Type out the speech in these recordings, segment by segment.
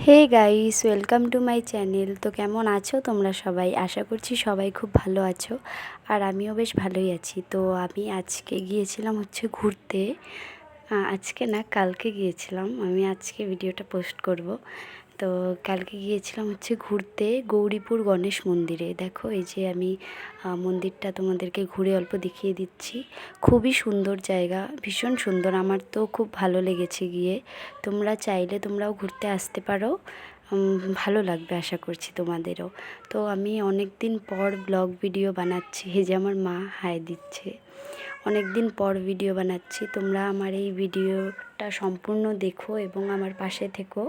Hey guys, welcome to my channel. তো কেমন আছো তোমরা সবাই? আশা করছি সবাই খুব ভালো আছো, আর আমিও বেশ ভালোই আছি। তো আমি আজকে গিয়েছিলাম ঘুরতে। আজকে না, কালকে গিয়েছিলাম। আমি আজকে ভিডিওটা পোস্ট করব। তো কালকে গিয়েছিলাম ঘুরতে গৌরীপুর গণেশ মন্দিরে। দেখো, এই যে আমি মন্দিরটা তোমাদেরকে ঘুরে অল্প দেখিয়ে দিচ্ছি। খুবই সুন্দর জায়গা, ভীষণ সুন্দর। আমার তো খুব ভালো লেগেছে গিয়ে। তোমরা চাইলে তোমরাও ঘুরতে আসতে পারো, ভালো লাগবে আশা করছি তোমাদেরও। তো আমি অনেক দিন পর ব্লগ ভিডিও বানাচ্ছি। এই যে আমার মা হাই দিচ্ছে। অনেক দিন পর ভিডিও বানাচ্ছি। তোমরা আমার এই ভিডিওটা সম্পূর্ণ দেখো এবং আমার পাশে থেকো।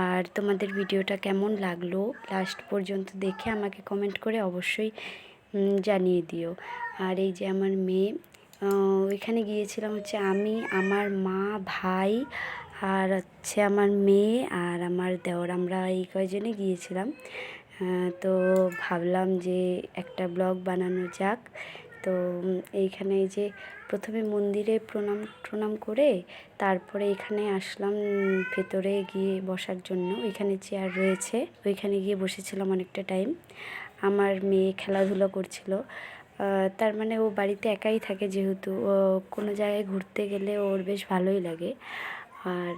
আর তোমাদের ভিডিওটা কেমন লাগলো লাস্ট পর্যন্ত দেখে আমাকে কমেন্ট করে অবশ্যই জানিয়ে দিও। আর এই যে আমার মেয়ে, ওইখানে গিয়েছিলাম আমি, আমার মা, ভাই, আর আমার মেয়ে আর আমার দেওর। আমরা এই কয়জনে গিয়েছিলাম। তো ভাবলাম যে একটা ব্লগ বানানো যাক। তো এইখানে এই যে প্রথমে মন্দিরে প্রণাম করে তারপরে এখানে আসলাম ভেতরে গিয়ে বসার জন্য। ওইখানে চেয়ার রয়েছে, ওইখানে গিয়ে বসেছিলাম অনেকটা টাইম। আমার মেয়ে খেলাধুলো করছিল। তার মানে ও বাড়িতে একাই থাকে, যেহেতু ও কোনো জায়গায় ঘুরতে গেলে ওর বেশ ভালোই লাগে। আর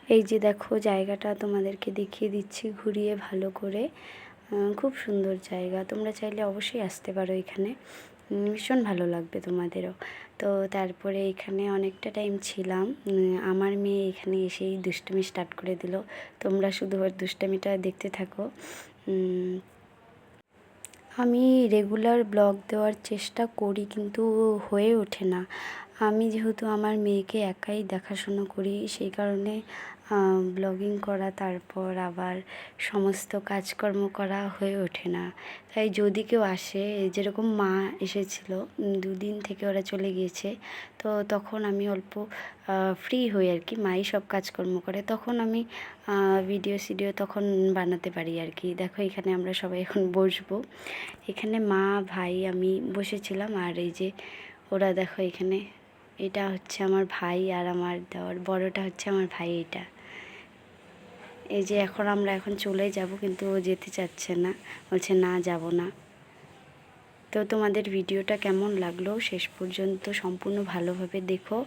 এই যে দেখো, জায়গাটা তোমাদেরকে দেখিয়ে দিচ্ছি ঘুরিয়ে ভালো করে। খুব সুন্দর জায়গা, তোমরা চাইলে অবশ্যই আসতে পারো এখানে। ভীষণ ভালো লাগবে তোমাদেরও। তো তারপরে এখানে অনেকটা টাইম ছিলাম। আমার মেয়ে এখানে এসেই দুষ্টুমি স্টার্ট করে দিল। তোমরা শুধু ওর দুষ্টামিটা দেখতে থাকো। আমি রেগুলার ব্লগ দেওয়ার চেষ্টা করি, কিন্তু হয়ে ওঠে না। আমি যেহেতু আমার মেয়েকে একাই দেখাশোনা করি, সেই কারণে ব্লগিং করা, তারপর আবার সমস্ত কাজকর্ম করা হয়ে ওঠে না। তাই যদি কেউ আসে, যেরকম মা এসেছিলো, 2 দিন থেকে ওরা চলে গিয়েছে, তো তখন আমি অল্প ফ্রি হই আর কি। মাই সব কাজকর্ম করে, তখন আমি ভিডিও তখন বানাতে পারি আর কি। দেখো, এখানে আমরা সবাই এখন বসবো। এখানে মা, ভাই, আমি বসেছিলাম। আর এই যে ওরা দেখো, এখানে এটা আমার ভাই আর আমার দেওয়ার। বড়টা আমার ভাই। এটা এই যে আমরা এখন চলে যাব, কিন্তু ও যেতে চাচ্ছে না, বলছে না, যাব না। তো তোমাদের ভিডিওটা কেমন লাগলো শেষ পর্যন্ত সম্পূর্ণ ভালোভাবে দেখো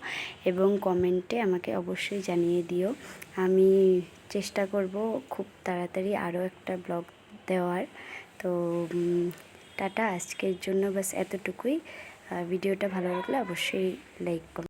এবং কমেন্টে আমাকে অবশ্যই জানিয়ে দিও। আমি চেষ্টা করব খুব তাড়াতাড়ি আরও একটা ব্লগ দেওয়ার। তো টাটা, আজকের জন্য বাস এতটুকুই। ভিডিওটা ভালো লাগলে অবশ্যই লাইক করো।